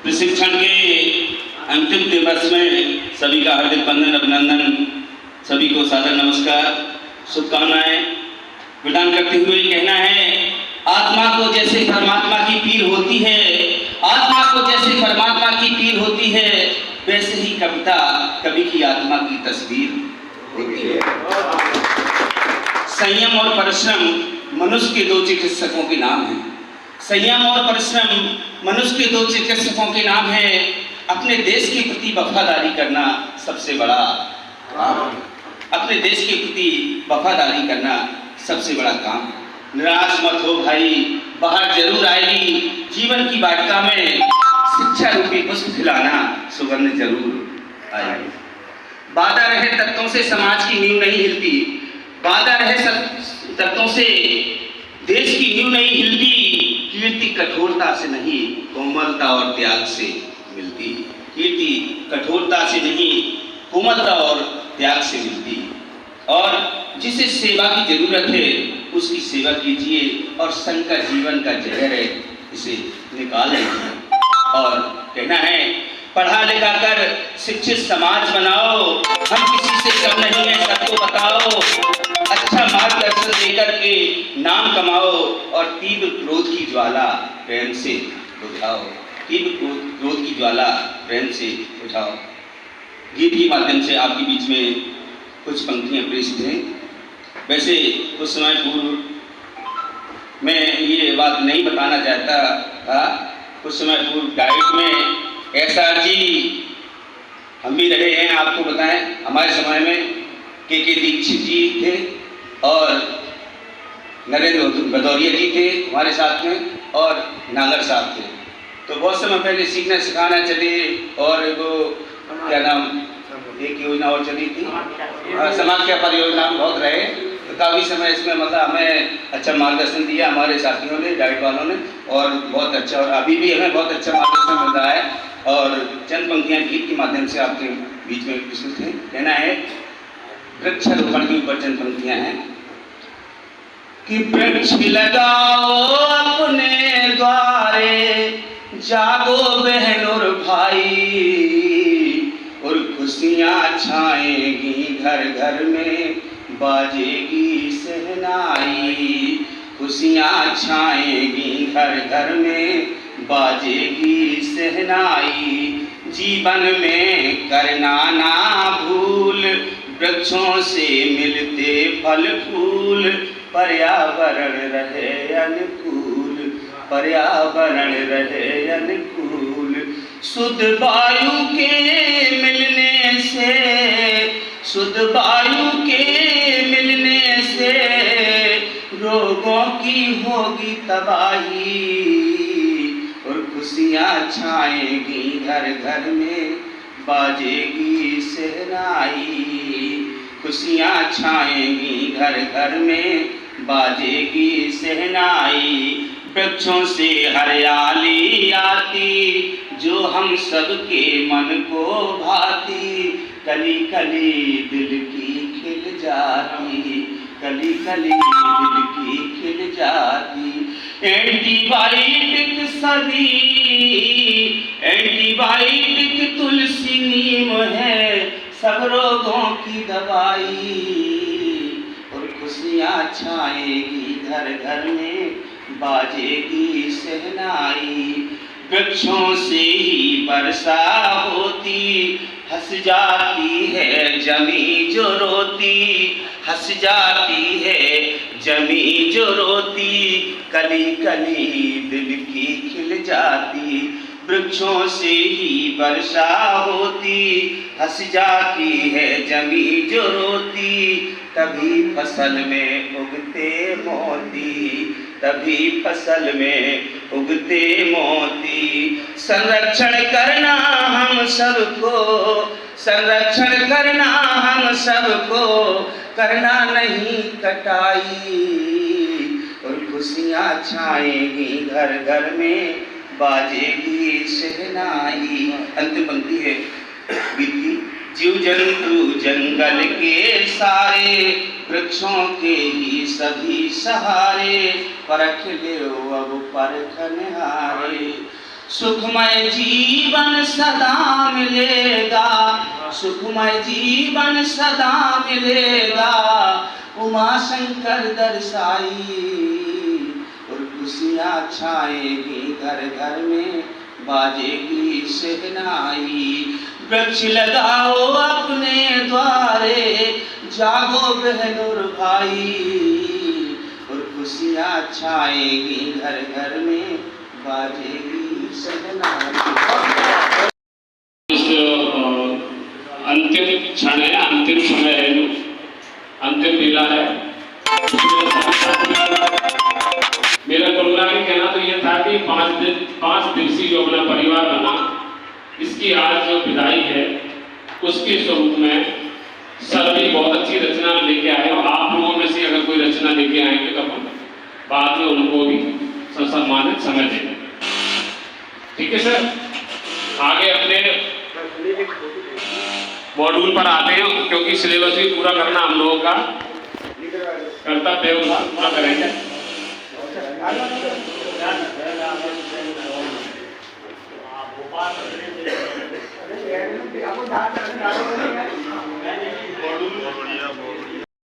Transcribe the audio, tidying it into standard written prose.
प्रशिक्षण के अंतिम दिवस में सभी का हार्दिक वंदन, अभिनंदन, सभी को सादर नमस्कार, शुभकामनाएं प्रदान करते हुए कहना है, आत्मा को जैसे परमात्मा की पीर होती है, आत्मा को जैसे परमात्मा की पीर होती है, वैसे ही कविता कवि की आत्मा की तस्वीर होती है। संयम और परिश्रम मनुष्य के दो चिकित्सकों के नाम हैं। संयम और परिश्रम मनुष्य के दो चिकित्सकों के नाम है। अपने देश के प्रति वफादारी करना सबसे बड़ा काम, अपने देश के प्रति वफादारी करना सबसे बड़ा काम। निराश मत हो भाई, बाहर जरूर आएगी जीवन की वाटिका में शिक्षा रूपी पुष्प खिलाना, सुगंध जरूर आएगी। बाधा रहे तत्वों से समाज की नींव नहीं हिलती, बाधा रहे तत्वों से देश की नींव नहीं हिलती। कीर्ति कठोरता से नहीं, कोमलता और त्याग से मिलती। कीर्ति कठोरता से नहीं, कोमलता और त्याग से मिलती। और जिसे सेवा की जरूरत है उसकी सेवा कीजिए, और संकट जीवन का जहर है, इसे निकाल लीजिए। और कहना है, पढ़ा लिखा कर शिक्षित समाज बनाओ, हम किसी से कम नहीं है सबको बताओ। अच्छा मार्गदर्शन देकर के नाम कमाओ, और तीव्र क्रोध की ज्वाला प्रेम से बुझाओ। तीव्र क्रोध की ज्वाला प्रेम से बुझाओ। गीत के माध्यम से आपके बीच में कुछ पंक्तियां प्रेषित हैं। वैसे कुछ समय पूर्व मैं ये बात नहीं बताना चाहता था, कुछ समय पूर्व डाइट में एसआर जी, हम भी रहे हैं, आपको बताएं, हमारे समय में के दीक्षित जी थे और नरेंद्र भदौरिया जी थे हमारे साथ में, और नागर साहब थे। तो बहुत समय पहले सीखना सिखाना चले, और वो क्या नाम, एक योजना और चली थी, समाख्या परियोजना, बहुत रहे। तो काफ़ी समय इसमें मतलब हमें अच्छा मार्गदर्शन दिया हमारे साथियों ने, डाइट वालों ने, और बहुत अच्छा, और अभी भी हमें बहुत अच्छा मार्गदर्शन मिल रहा है। और चंद पंक्तियाँ गीत के माध्यम से आपके बीच में प्रस्तुत हैं। कहना है, वृक्षारोपण के ऊपर चंद पंक्तियाँ हैं कि वृक्ष लगाओ अपने द्वारे, जागो बहन और भाई, और खुशियाँ छाएंगी घर घर में, बाजेगी शहनाई। खुशियाँ छाएंगी घर घर में, बाजेगी शहनाई। जीवन में करना ना भूल, वृक्षों से मिलते फल फूल, पर्यावरण रहे अनुकूल, पर्यावरण रहे अनुकूल। शुद्ध वायु के मिलने से, शुद्ध वायु के मिलने से, रोगों की होगी तबाही, और खुशियाँ छाएंगी घर घर में, बाजेगी शहनाई। खुशियाँ छाएंगी घर घर में, बाजेगी शहनाई। वृक्षों से हरियाली आती, जो हम सबके मन को भाती, कली कली दिल की खिल जाती, कली कली दिल की खिल जाती। एंटीबायोटिक सभी, एंटीबायोटिक तुलसी नीम है, सब रोगों की दवाई, और खुशियाँ छाएगी घर घर में, बाजेगी शहनाई। वृक्षों से ही वर्षा होती, हंस जाती है जमी जो रोती, हंस जाती है जमी जो रोती, कली कली दिल की खिल जाती। वृक्षों से ही वर्षा होती, हंस जाती है जमी जो रोती, तभी फसल में उगते मोती, तभी फसल में उगते मोती। संरक्षण करना हम सबको, संरक्षण करना हम सबको, करना नहीं कटाई, और खुशियाँ छाएंगी घर घर में, बाजेगी शहनाई। अंतिम पंक्ति है गीत की, जीव जंतु जंगल के सारे, वृक्षों के ही सभी सहारे, परख लो अब परखनहारे। सुखमय जीवन सदा मिलेगा, सुखमय जीवन सदा मिलेगा, उमा शंकर दर्शाई और खुशियाँ छाएगी घर घर में, बाजेगी शहनाई। वृक्ष लगाओ अपने द्वारे, जागो बहनों भाई, और खुशियाँ छाएगी घर घर में, बाजेगी शहनाई। इस अंतिम क्षण है, अंतिम समय है, जो अंतिम लीला है। मेरा करुणा के कहना तो यह था कि 5 दिवसीय जो अपना परिवार बना, इसकी आज जो विदाई है उसके स्वरूप में सर भी बहुत अच्छी रचना लेके आए, और आप लोगों में से अगर कोई रचना लेके आएंगे तो अपन बाद में उनको भी सम्मानित समय देंगे। ठीक है सर, आगे अपने मॉड्यूल पर आते हैं, क्योंकि सिलेबस भी पूरा करना हम लोगों का कर्तव्य होगा, पूरा करेंगे।